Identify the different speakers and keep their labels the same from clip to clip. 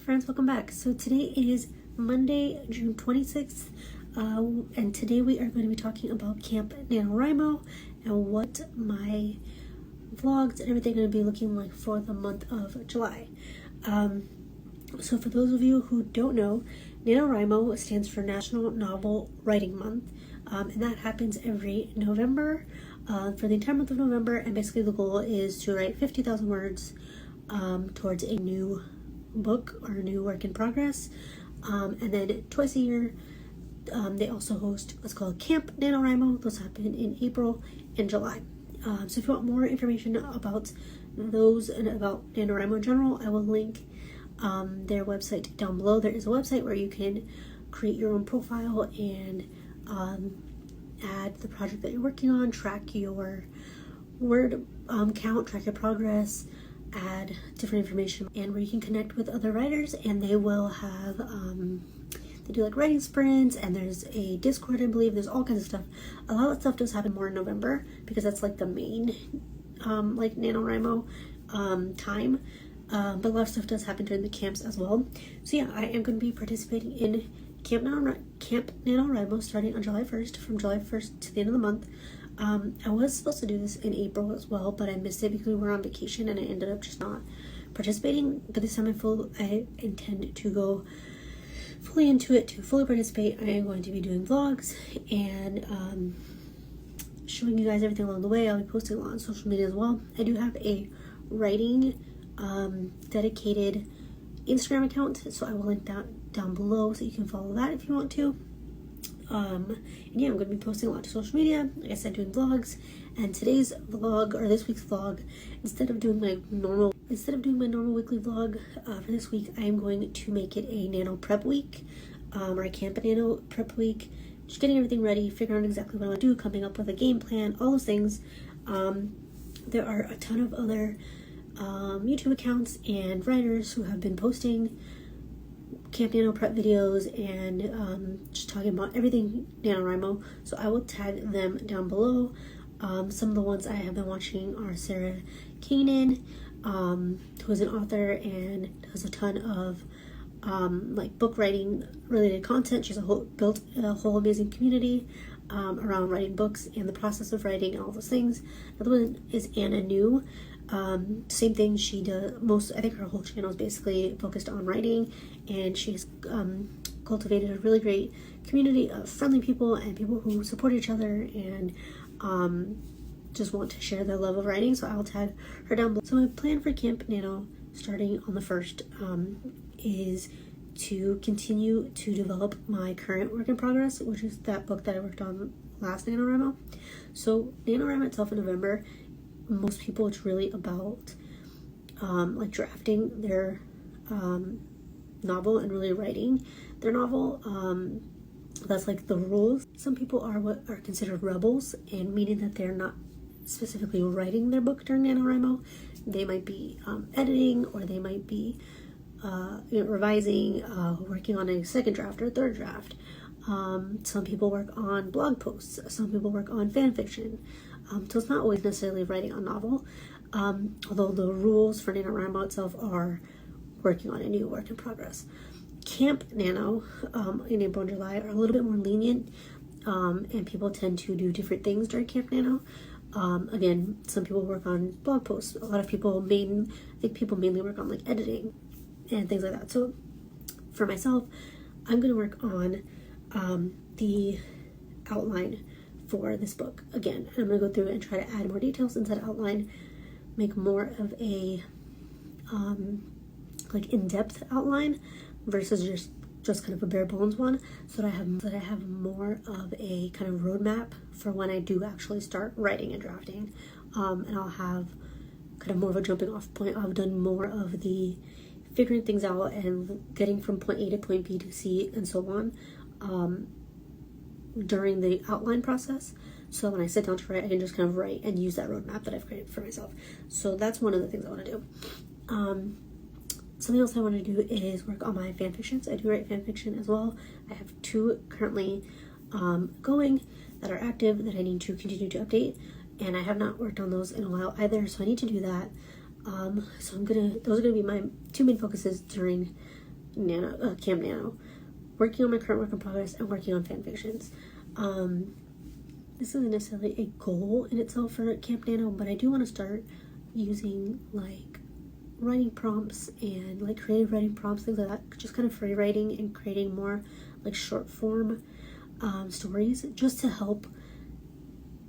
Speaker 1: friends, welcome back. So today is Monday, June 26th, and today we are going to be talking about Camp NaNoWriMo and what my vlogs and everything are going to be looking like for the month of July. So for those of you who don't know, NaNoWriMo stands for National Novel Writing Month, and that happens every November for the entire month of November, and basically the goal is to write 50,000 words towards a new book or a new work in progress. And then twice a year they also host what's called Camp NaNoWriMo. Those happen in April and July. So if you want more information about those and about NaNoWriMo in general, I will link their website down below. There is a website where you can create your own profile and add the project that you're working on, track your word count, track your progress, add different information, and where you can connect with other writers, and they will have they do like writing sprints, and there's a Discord, I believe. There's all kinds of stuff. A lot of stuff does happen more in November because that's like the main like NaNoWriMo time, but a lot of stuff does happen during the camps as well. So yeah, I am going to be participating in Camp NaNoWriMo starting on July 1st, from July 1st to the end of the month. I was supposed to do this in April as well, but I missed it because we were on vacation and I ended up just not participating. But this time I intend to go fully into it to fully participate. I am going to be doing vlogs and showing you guys everything along the way. I'll be posting a lot on social media as well. I do have a writing dedicated Instagram account, so I will link that down below so you can follow that if you want to. And yeah, I'm going to be posting a lot to social media, like I said, doing vlogs. And today's vlog, or this week's vlog, instead of doing my normal weekly vlog for this week, I am going to make it a Nano prep week, or a Camp Nano prep week. Just getting everything ready, figuring out exactly what I want to do, coming up with a game plan, all those things. There are a ton of other YouTube accounts and writers who have been posting Camp Nano prep videos and just talking about everything NaNoWriMo, so I will tag them down below. Some of the ones I have been watching are Sarah Kanan, who is an author and does a ton of like book writing related content. She's built a whole amazing community around writing books and the process of writing and all those things. Another one is NaNo. Same thing, she does I think her whole channel is basically focused on writing, and she's cultivated a really great community of friendly people and people who support each other and just want to share their love of writing. So I will tag her down below. So my plan for Camp Nano starting on the 1st is to continue to develop my current work in progress, which is that book that I worked on last NaNoWriMo. So NaNoWriMo itself in November, most people, it's really about like drafting their novel and really writing their novel. That's like the rules. Some people are what are considered rebels, and meaning that they're not specifically writing their book during NaNoWriMo. They might be editing, or they might be revising, working on a second draft or third draft. Some people work on blog posts. Some people work on fan fiction. So it's not always necessarily writing a novel, although the rules for NaNoWriMo itself are working on a new work in progress. Camp Nano in April and July are a little bit more lenient, and people tend to do different things during Camp Nano. Again, some people work on blog posts. A lot of people mainly work on like editing and things like that. So for myself, I'm going to work on the outline for this book again, and I'm going to go through and try to add more details into that outline, make more of a like in-depth outline versus just kind of a bare bones one, so that I have more of a kind of roadmap for when I do actually start writing and drafting, and I'll have kind of more of a jumping off point. I've done more of the figuring things out and getting from point A to point B to C and so on during the outline process, so when I sit down to write, I can just kind of write and use that roadmap that I've created for myself. So that's one of the things I want to do. Something else I want to do is work on my fan fictions. I do write fan fiction as well. I have 2 currently going that are active that I need to continue to update, and I have not worked on those in a while either, so I need to do that. So those are gonna be my 2 main focuses during Camp Nano, working on my current work in progress, and working on fan fictions. This isn't necessarily a goal in itself for Camp Nano, but I do want to start using like writing prompts and like creative writing prompts, things like that, just kind of free writing and creating more like short form stories, just to help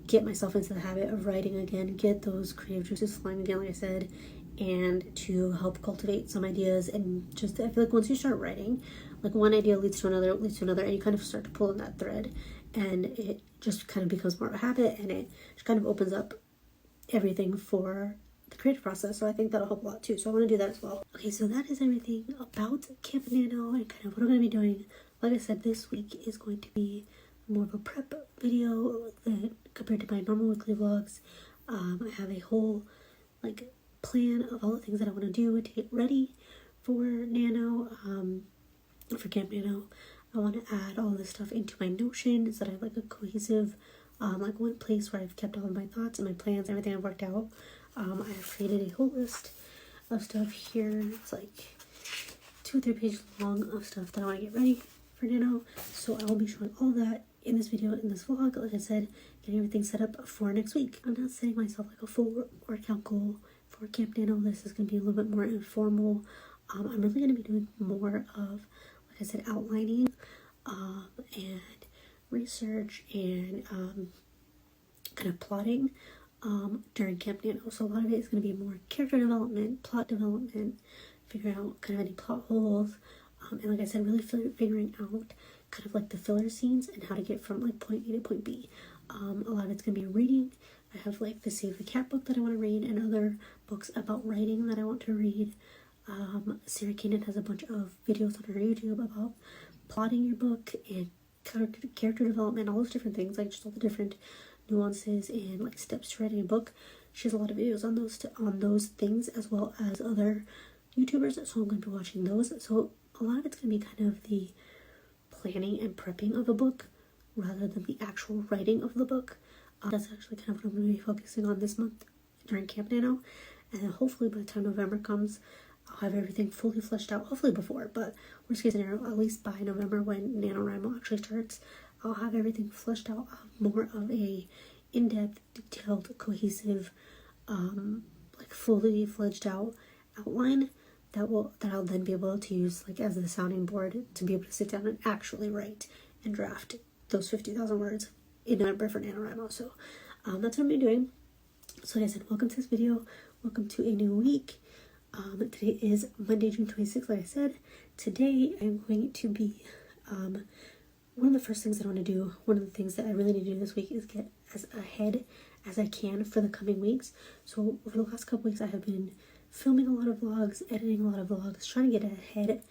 Speaker 1: get myself into the habit of writing again, get those creative juices flowing again, like I said, and to help cultivate some ideas. And just, I feel like once you start writing, like one idea leads to another, and you kind of start to pull on that thread, and it just kind of becomes more of a habit, and it just kind of opens up everything for the creative process. So I think that'll help a lot too. So I want to do that as well. Okay, so that is everything about Camp Nano and kind of what I'm going to be doing. Like I said, this week is going to be more of a prep video compared to my normal weekly vlogs. I have a whole like plan of all the things that I want to do to get ready for NaNo, for Camp Nano. I want to add all this stuff into my Notion so that I have like a cohesive, like one place where I've kept all of my thoughts and my plans, everything I've worked out. I have created a whole list of stuff here. It's like 2 or 3 pages long of stuff that I want to get ready for NaNo. So I will be showing all that in this video, in this vlog. Like I said, getting everything set up for next week. I'm not setting myself like a full workout goal for Camp NaNo. This is going to be a little bit more informal. I'm really going to be doing more of, like I said, outlining and research and kind of plotting during Camp NaNo. So a lot of it is going to be more character development, plot development, figuring out kind of any plot holes, and like I said, really figuring out kind of like the filler scenes and how to get from like point A to point B. A lot of it's going to be reading. I have like the Save the Cat book that I want to read, and other books about writing that I want to read. Sarah Kanan has a bunch of videos on her YouTube about plotting your book and character development, all those different things, like just all the different nuances and like steps to writing a book. She has a lot of videos on those things, as well as other YouTubers, so I'm going to be watching those. So a lot of it's going to be kind of the planning and prepping of a book rather than the actual writing of the book. That's actually kind of what I'm going to be focusing on this month during Camp NaNo, and then hopefully by the time November comes, I'll have everything fully fleshed out, hopefully before, but worst case scenario, at least by November when NaNoWriMo actually starts, I'll have everything fleshed out, more of a in-depth, detailed, cohesive, like fully fledged out outline that I'll then be able to use like as the sounding board to be able to sit down and actually write and draft those 50,000 words in November for NaNoWriMo. So that's what I'm doing. So like I said, welcome to this video. Welcome to a new week. Today is Monday, June 26th, like I said. Today I'm going to be, one of the first things that I want to do, one of the things that I really need to do this week is get as ahead as I can for the coming weeks. So over the last couple weeks I have been filming a lot of vlogs, editing a lot of vlogs, trying to get ahead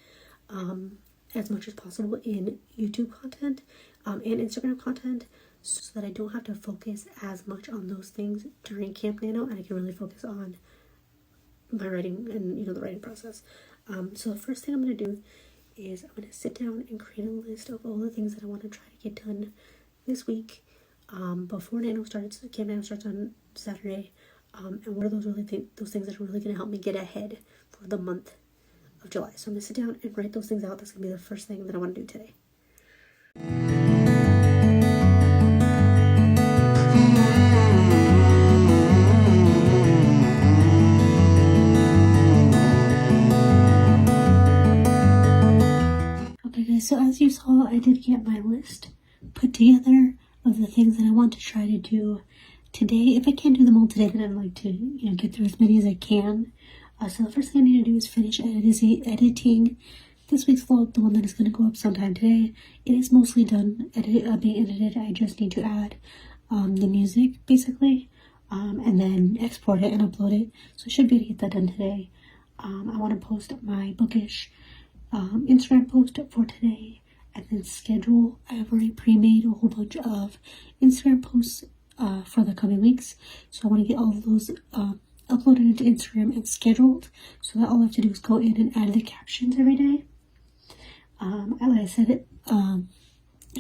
Speaker 1: as much as possible in YouTube content and Instagram content, so that I don't have to focus as much on those things during Camp NaNo, and I can really focus on my writing and the writing process. So the first thing I'm going to do is I'm going to sit down and create a list of all the things that I want to try to get done this week before NaNo starts. Camp NaNo starts on Saturday. And what are those things that are really going to help me get ahead for the month of July. So I'm going to sit down and write those things out. That's going to be the first thing that I want to do today. Okay guys, so as you saw, I did get my list put together of the things that I want to try to do today. If I can't do them all today, then I'd like to get through as many as I can. So the first thing I need to do is finish editing this week's vlog, the one that is going to go up sometime today. It is mostly done being edited. I just need to add the music basically, and then export it and upload it. So I should be able to get that done today. I want to post my bookish Instagram post for today, and then schedule. I have already pre-made a whole bunch of Instagram posts for the coming weeks, so I want to get all of those uploaded into Instagram and scheduled, so that all I have to do is go in and add the captions every day. Like I said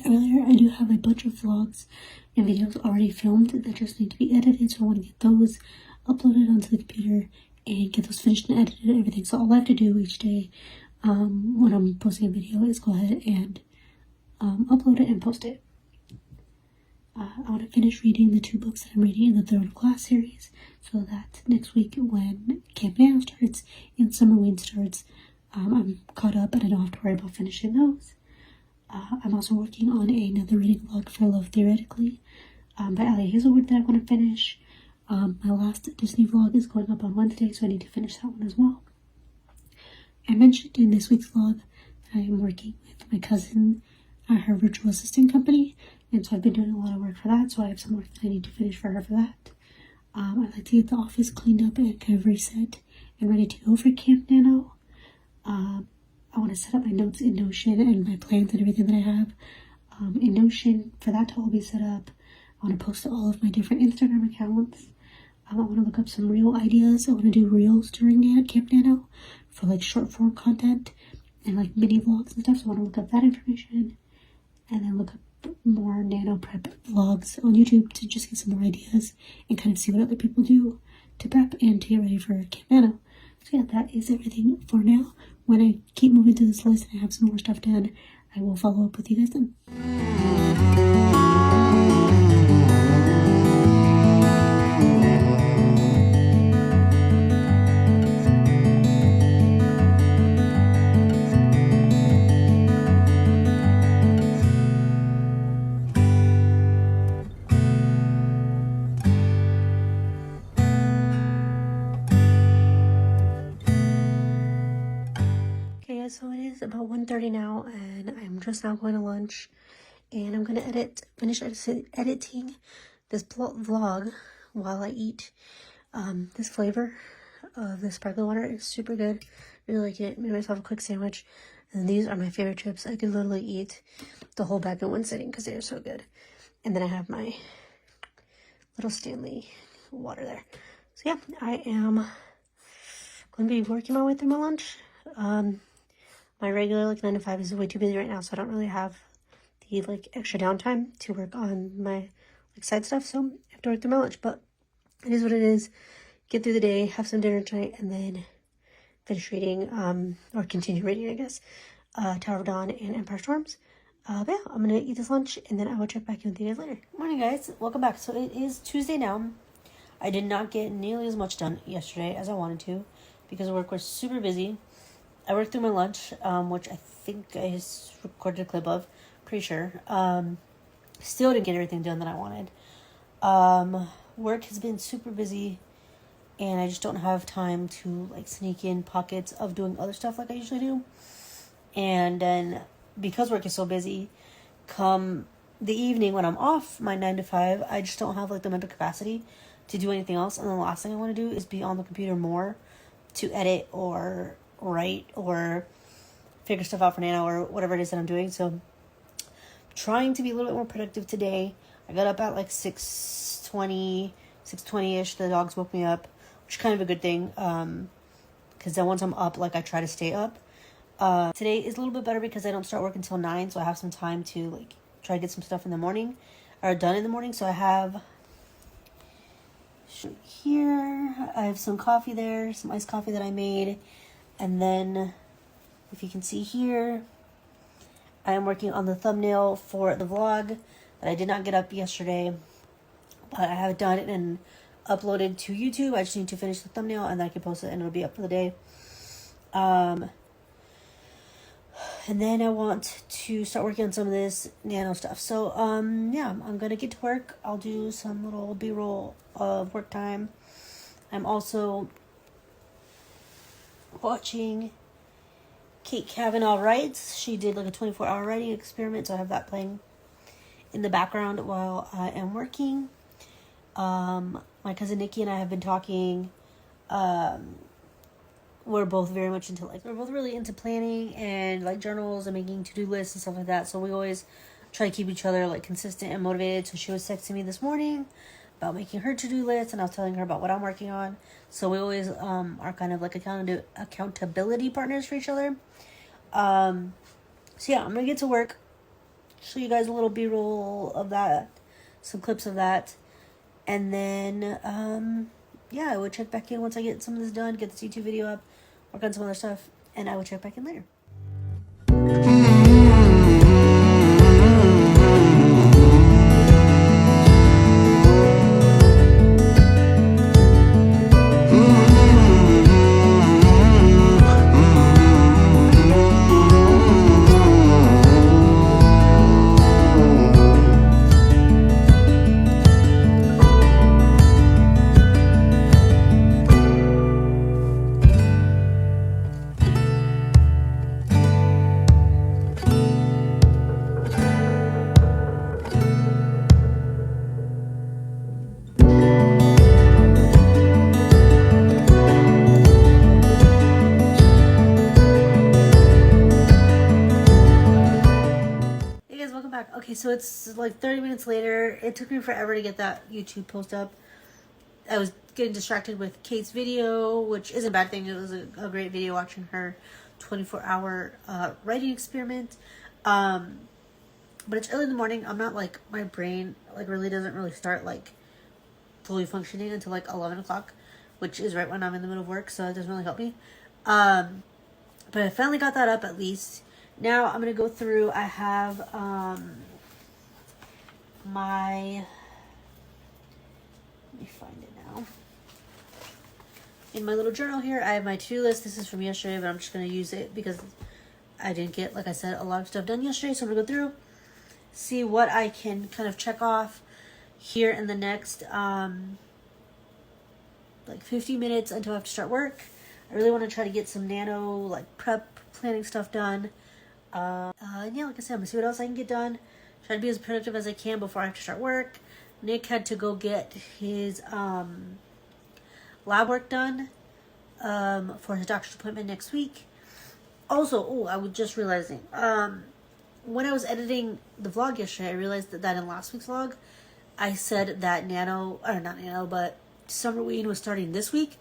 Speaker 1: earlier, I do have a bunch of vlogs and videos already filmed that just need to be edited, so I want to get those uploaded onto the computer and get those finished and edited and everything. So all I have to do each day when I'm posting a video is go ahead and upload it and post it. I want to finish reading the 2 books that I'm reading in the Third Class series, so that next week when Camp NaNo starts and Summerween starts, I'm caught up and I don't have to worry about finishing those. I'm also working on another reading vlog for Love Theoretically by ɪନିର୍sᴛᴏᴅ that I want to finish. My last Disney vlog is going up on Wednesday, so I need to finish that one as well. I mentioned in this week's vlog that I am working with my cousin at her virtual assistant company, and so I've been doing a lot of work for that, so I have some work that I need to finish for her for that. I'd like to get the office cleaned up and kind of reset and ready to go for Camp NaNo. I want to set up my notes in Notion and my plans and everything that I have in Notion. For that to all be set up, I want to post to all of my different Instagram accounts. I want to look up some reel ideas. I want to do reels during Camp NaNo for like short form content and like mini vlogs and stuff. So I want to look up that information and then look up more NaNo prep vlogs on YouTube to just get some more ideas and kind of see what other people do to prep and to get ready for Camp NaNo. So yeah, that is everything for now. When I keep moving to this list and I have some more stuff done, I will follow up with you guys then. So it is about 1:30 now, and I'm just now going to lunch, and I'm going to finish editing this vlog while I eat. This flavor of the sparkling water is super good. Really like it. Made myself a quick sandwich, and these are my favorite chips. I could literally eat the whole bag in one sitting because they are so good. And then I have my little Stanley water there. So yeah, I am going to be working my way through my lunch. My regular 9 to 5 is way too busy right now, so I don't really have the extra downtime to work on my side stuff. So I have to work through my lunch, but it is what it is. Get through the day, have some dinner tonight, and then finish reading, or continue reading, I guess, Tower of Dawn and Empire Storms. But yeah, I'm gonna eat this lunch, and then I will check back in with you guys later. Morning, guys. Welcome back. So it is Tuesday now. I did not get nearly as much done yesterday as I wanted to because work was super busy. I worked through my lunch, which I think I recorded a clip of, pretty sure. Still didn't get everything done that I wanted. Work has been super busy, and I just don't have time to sneak in pockets of doing other stuff like I usually do. And then because work is so busy, come the evening when I'm off my 9 to 5, I just don't have the mental capacity to do anything else. And the last thing I want to do is be on the computer more to edit or write or figure stuff out for NaNo or whatever it is that I'm doing. So trying to be a little bit more productive today. I got up at 6:20-ish. The dogs woke me up, which is kind of a good thing, because then once I'm up, I try to stay up. Today is a little bit better because I don't start work until 9, so I have some time to try to get some stuff in the morning or done in the morning. So I have here, I have some coffee there, some iced coffee that I made. And then, if you can see here, I am working on the thumbnail for the vlog that I did not get up yesterday, but I have done it and uploaded to YouTube. I just need to finish the thumbnail, and then I can post it, and it'll be up for the day. And then I want to start working on some of this NaNo stuff. So, yeah, I'm going to get to work. I'll do some little B-roll of work time. I'm also watching Kate Kavanaugh Writes. She did a 24-hour writing experiment, so I have that playing in the background while I am working. My cousin Nikki and I have been talking. We're both very much into we're both really into planning and journals and making to-do lists and stuff like that. So we always try to keep each other consistent and motivated. So she was texting me this morning about making her to-do list, and I was telling her about what I'm working on. So we always are kind of accountability partners for each other. So yeah, I'm gonna get to work, show you guys a little B-roll of that, some clips of that, and then yeah, I will check back in once I get some of this done, get this YouTube video up, work on some other stuff, and I will check back in later. Okay, so it's like 30 minutes later. It took me forever to get that YouTube post up. I was getting distracted with Kate's video, which isn't a bad thing. It was a great video watching her 24-hour writing experiment. But it's early in the morning. I'm not like, my brain like really doesn't really start like fully functioning until like 11 o'clock, which is right when I'm in the middle of work, so it doesn't really help me. But I finally got that up at least. Now I'm going to go through, I have let me find it now. In my little journal here, I have my to-do list. This is from yesterday, but I'm just going to use it because I didn't get, like I said, a lot of stuff done yesterday. So I'm going to go through, see what I can kind of check off here in the next like 50 minutes until I have to start work. I really want to try to get some NaNo like prep planning stuff done. And yeah, like I said, I'm going to see what else I can get done. Try to be as productive as I can before I have to start work. Nick had to go get his lab work done for his doctor's appointment next week. Also, I was just realizing, when I was editing the vlog yesterday, I realized that in last week's vlog, I said that Summer Ween was starting this week,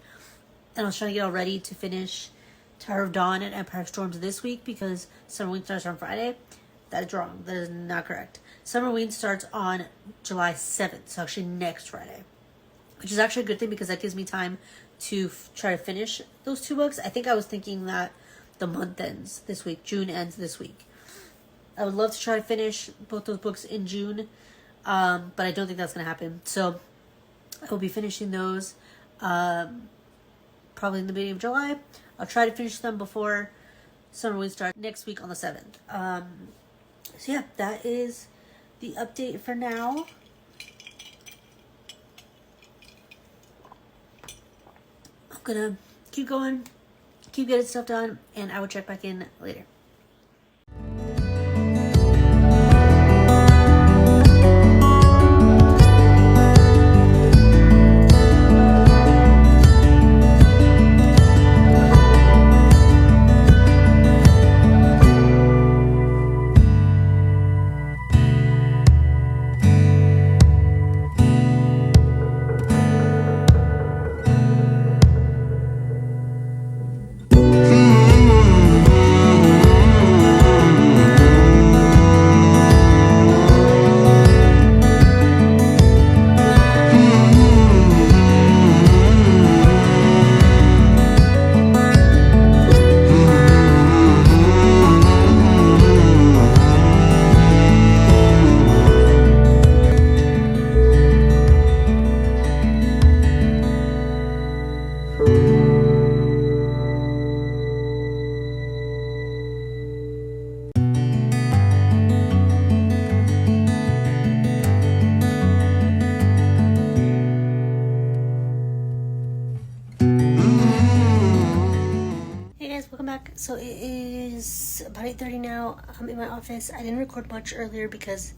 Speaker 1: and I was trying to get all ready to finish Tower of Dawn and Empire Storms this week because Summer Ween starts on Friday. That is wrong. That is not correct. Summer Ween starts on July 7th, so actually next Friday, which is actually a good thing because that gives me time to try to finish those two books. I think I was thinking that the month ends this week. June ends this week. I would love to try to finish both those books in June, but I don't think that's going to happen. So I will be finishing those probably in the beginning of July. I'll try to finish them before Summer Ween starts next week on the 7th. So yeah, that is the update for now. I'm gonna keep going, keep getting stuff done, and I will check back in later. So it is about 8:30 now. I'm in my office. I didn't record much earlier because,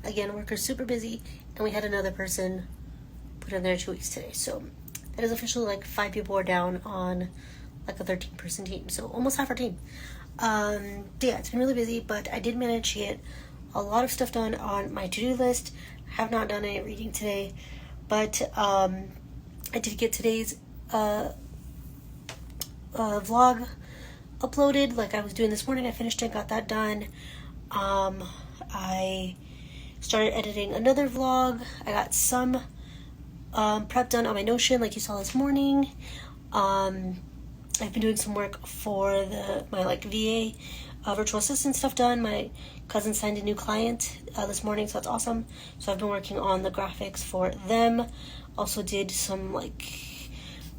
Speaker 1: again, work is super busy, and we had another person put in their 2 weeks today. So that is officially like 5 people are down on like a 13-person team. So almost half our team. Yeah, it's been really busy, but I did manage to get a lot of stuff done on my to-do list. Have not done any reading today, but I did get today's vlog uploaded like I was doing this morning. I finished it, got that done. I started editing another vlog. I got some prep done on my Notion like you saw this morning. I've been doing some work for my like VA virtual assistant stuff done. My cousin signed a new client this morning, so that's awesome. So I've been working on the graphics for them. Also did some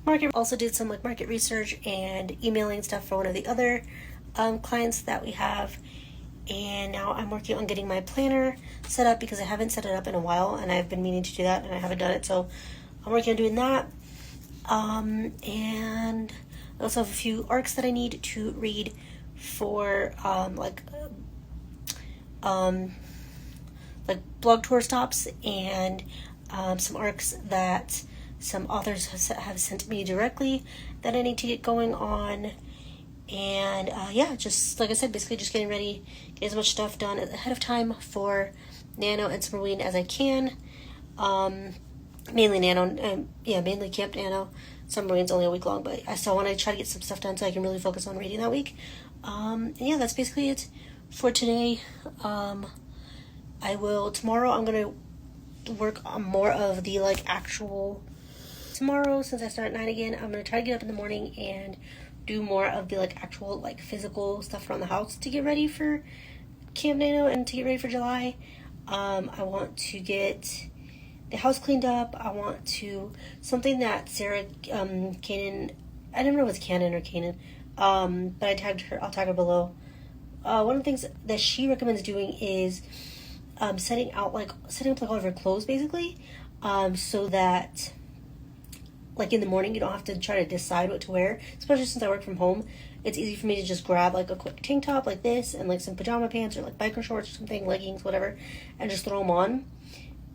Speaker 1: market research and emailing stuff for one of the other clients that we have. And now I'm working on getting my planner set up because I haven't set it up in a while, and I've been meaning to do that and I haven't done it, so I'm working on doing that. And I also have a few arcs that I need to read for like blog tour stops, and some arcs that some authors have sent me directly that I need to get going on. And yeah, just like I said, basically just getting ready, get as much stuff done ahead of time for NaNo and Submarine as I can. Mainly NaNo, mainly Camp NaNo. Submarine's only a week long, but I still want to try to get some stuff done so I can really focus on reading that week. And yeah, that's basically it for today. Tomorrow I'm going to work on more of the actual, tomorrow since I start at 9 again, I'm going to try to get up in the morning and do more of the actual physical stuff around the house to get ready for Camp NaNo and to get ready for July. I want to get the house cleaned up. I want to, something that Sarah Kanan, I don't know if it's Canon or Kanan, but I tagged her, I'll tag her below. One of the things that she recommends doing is setting up all of her clothes basically, so that in the morning you don't have to try to decide what to wear, especially since I work from home. It's easy for me to just grab a quick tank top like this and some pajama pants or biker shorts or something, leggings, whatever, and just throw them on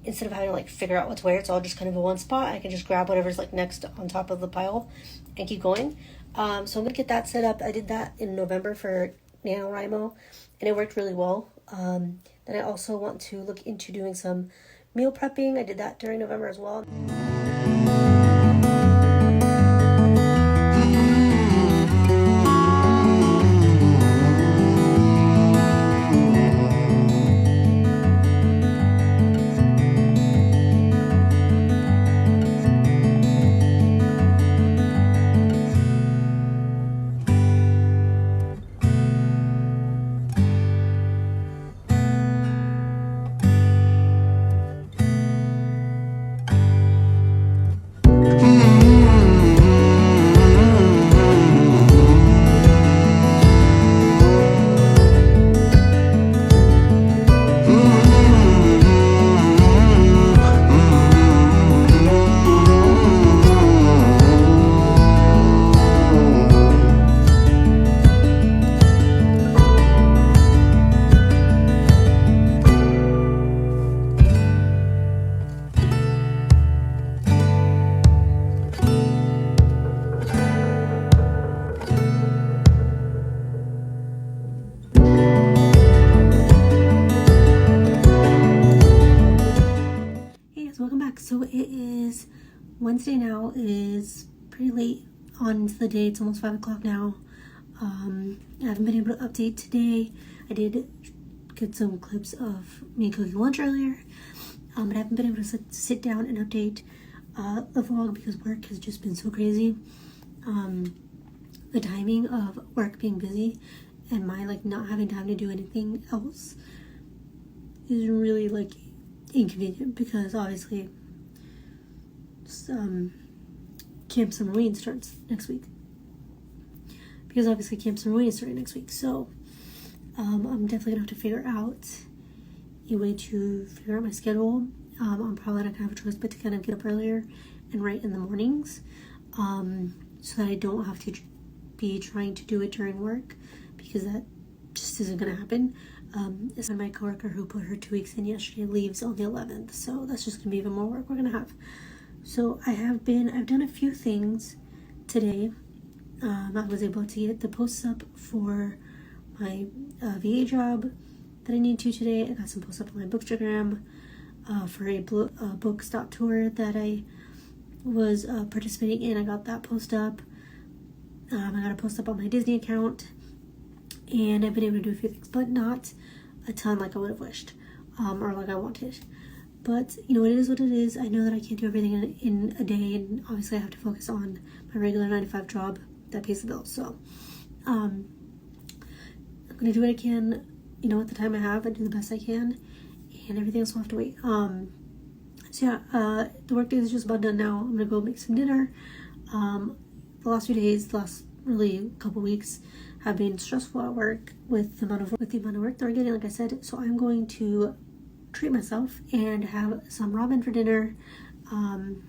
Speaker 1: instead of having to figure out what to wear. It's all just kind of in one spot. I can just grab whatever's next on top of the pile and keep going. So I'm gonna get that set up. I did that in November for NaNoWriMo and it worked really well. Then I also want to look into doing some meal prepping. I did that during November as well. So it is Wednesday now. It is pretty late on into the day. It's almost 5 o'clock now. I haven't been able to update today. I did get some clips of me cooking lunch earlier, but I haven't been able to sit down and update the vlog because work has just been so crazy. The timing of work being busy and my not having time to do anything else is really inconvenient because obviously Camp Submarine starts next week. So I'm definitely gonna have to figure out a way to figure out my schedule. I'm probably not gonna have a choice but to kind of get up earlier and write in the mornings, so that I don't have to be trying to do it during work, because that just isn't gonna happen. It's my coworker who put her 2 weeks in yesterday leaves on the 11th, so that's just gonna be even more work we're gonna have. So I've done a few things today. I was able to get the posts up for my VA job that I need to today. I got some posts up on my Bookstagram for a book stop tour that I was participating in. I got that post up. I got a post up on my Disney account, and I've been able to do a few things, but not a ton like I would have wished, or like I wanted. But it is what it is. I know that I can't do everything in a day, and obviously I have to focus on my regular 9-to-5 job that pays the bills. So I'm gonna do what I can, you know, at the time I have, and do the best I can, and everything else will have to wait. So yeah, the work day is just about done now. I'm gonna go make some dinner. The last few days, the last really couple weeks, have been stressful at work with the amount of work that we're getting, like I said. So I'm going to treat myself and have some ramen for dinner, and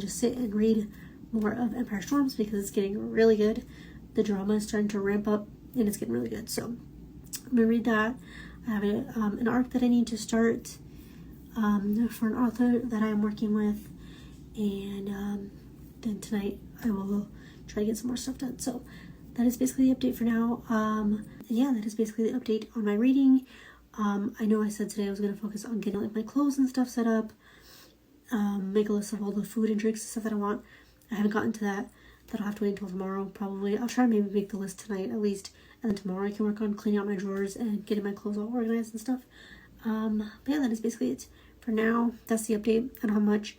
Speaker 1: just sit and read more of Empire Storms because it's getting really good. The drama is starting to ramp up and it's getting really good. So I'm gonna read that. I have an arc that I need to start for an author that I'm working with, and then tonight I will try to get some more stuff done. So that is basically the update for now. Yeah, that is basically the update on my reading. I know I said today I was going to focus on getting like my clothes and stuff set up, make a list of all the food and drinks and stuff that I want. I haven't gotten to that. That'll have to wait until tomorrow probably. I'll try to maybe make the list tonight at least, and then tomorrow I can work on cleaning out my drawers and getting my clothes all organized and stuff. But yeah, that is basically it for now. That's the update. I don't have much,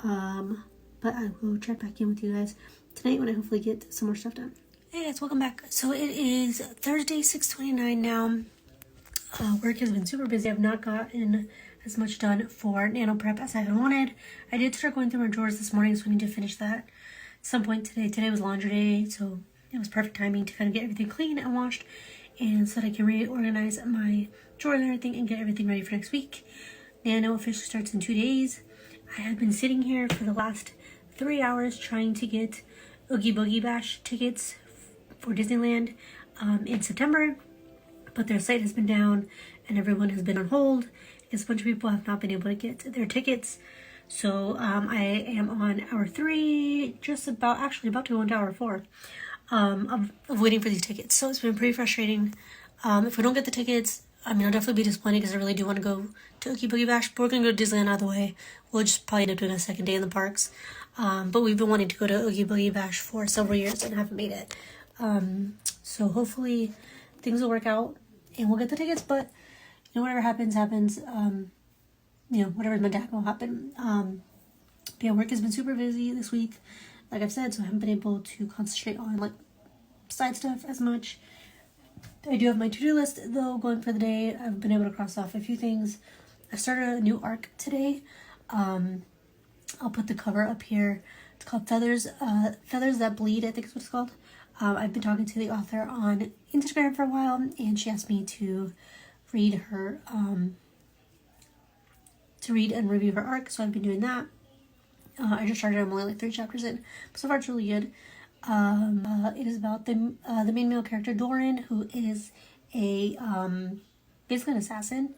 Speaker 1: but I will check back in with you guys tonight when I hopefully get some more stuff done. Hey guys, welcome back. So it is Thursday, 6:29 now. Work has been super busy. I've not gotten as much done for NaNo prep as I had wanted. I did start going through my drawers this morning, so I need to finish that at some point today. Today was laundry day, so it was perfect timing to kind of get everything clean and washed, and so that I can reorganize my drawers and everything and get everything ready for next week. NaNo officially starts in 2 days. I have been sitting here for the last 3 hours trying to get Oogie Boogie Bash tickets for Disneyland in September, but their site has been down and everyone has been on hold because a bunch of people have not been able to get their tickets. So I am on hour 3, about to go into hour 4 of waiting for these tickets. So it's been pretty frustrating. If we don't get the tickets, I mean, I'll definitely be disappointed because I really do want to go to Oogie Boogie Bash, but we're going to go to Disneyland either way. We'll just probably end up doing a second day in the parks. But we've been wanting to go to Oogie Boogie Bash for several years and haven't made it. So hopefully things will work out and we'll get the tickets, but you know, whatever happens. You know, whatever's meant to happen will happen. But yeah, work has been super busy this week, like I've said, so I haven't been able to concentrate on like side stuff as much. I do have my to-do list though going for the day. I've been able to cross off a few things. I started a new arc today. I'll put the cover up here. It's called Feathers That Bleed, I think is what it's called. I've been talking to the author on Instagram for a while, and she asked me to read and review her arc, so I've been doing that. I just started. I'm only like 3 chapters in, but so far it's really good. It is about the main male character Doran, who is a basically an assassin.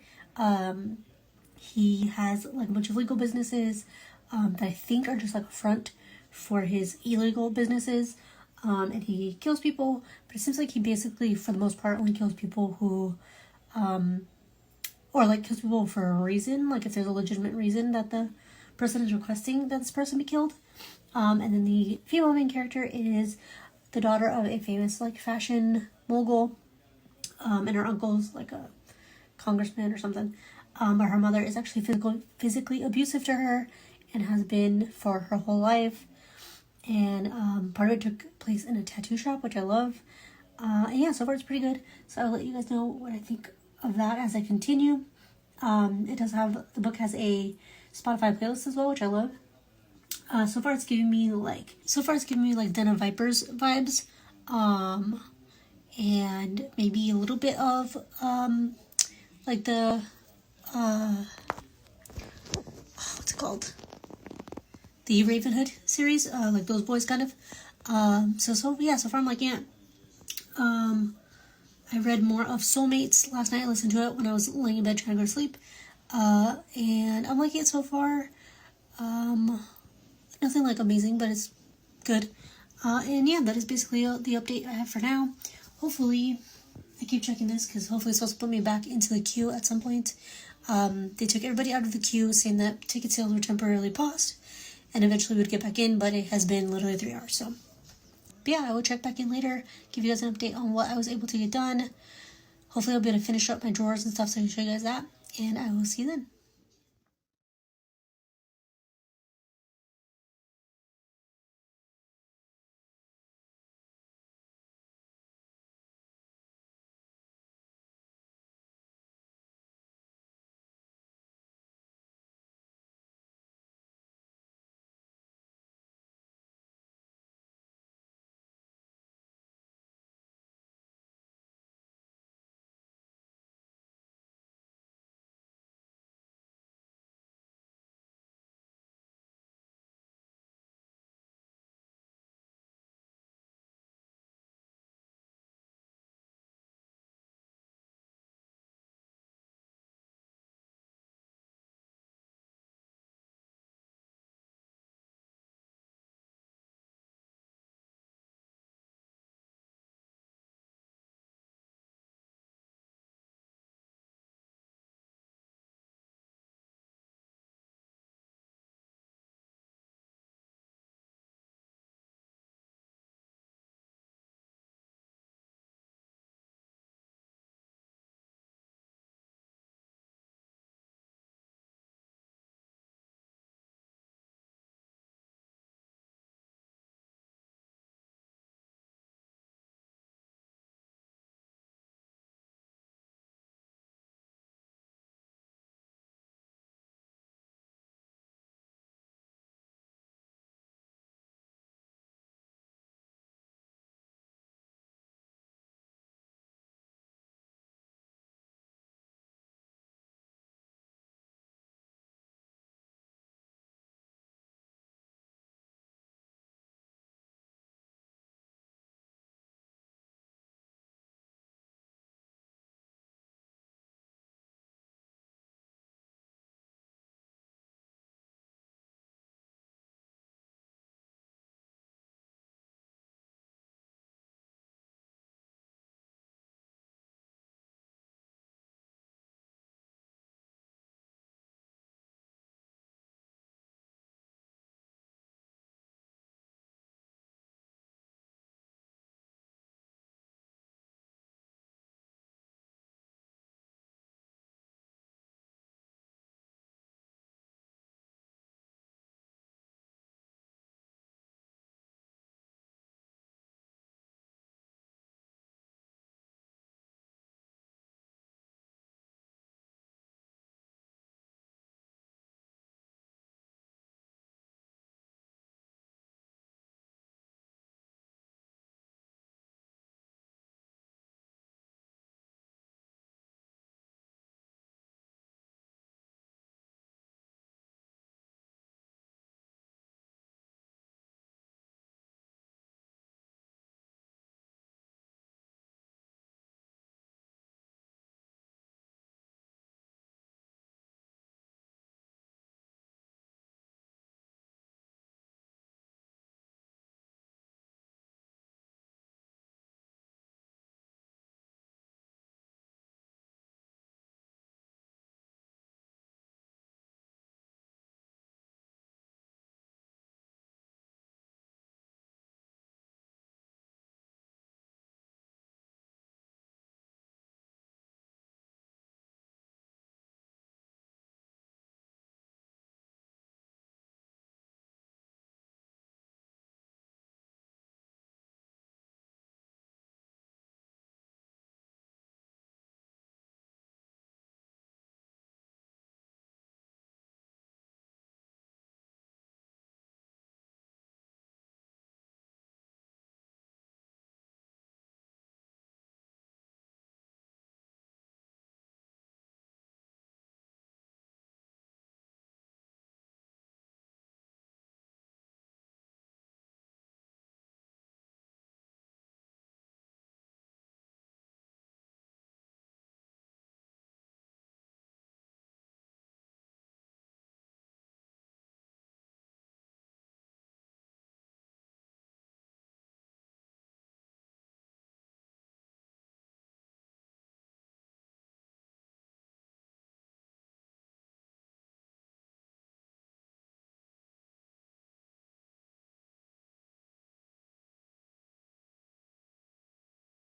Speaker 1: He has like a bunch of legal businesses that I think are just like a front for his illegal businesses. And he kills people, but it seems like he basically, for the most part, only kills people who, or like kills people for a reason, like if there's a legitimate reason that the person is requesting that this person be killed. And then the female main character is the daughter of a famous like fashion mogul, and her uncle's like a congressman or something. But her mother is actually physically abusive to her and has been for her whole life. And part of it took place in a tattoo shop, which I love. And yeah, so far it's pretty good. So I'll let you guys know what I think of that as I continue. The book has a Spotify playlist as well, which I love. So far it's giving me like Den of Vipers vibes. And maybe a little bit of like the what's it called? The Ravenhood series, like those boys kind of. So far I'm liking it. I read more of Soulmates last night. I listened to it when I was laying in bed trying to go to sleep. And I'm liking it so far. Nothing like amazing, but it's good. And yeah, that is basically the update I have for now. Hopefully, I keep checking this because hopefully it's supposed to put me back into the queue at some point. They took everybody out of the queue, saying that ticket sales were temporarily paused and eventually would get back in, but it has been literally 3 hours. So, but yeah, I will check back in later, give you guys an update on what I was able to get done. Hopefully I'll be able to finish up my drawers and stuff so I can show you guys that, and I will see you then.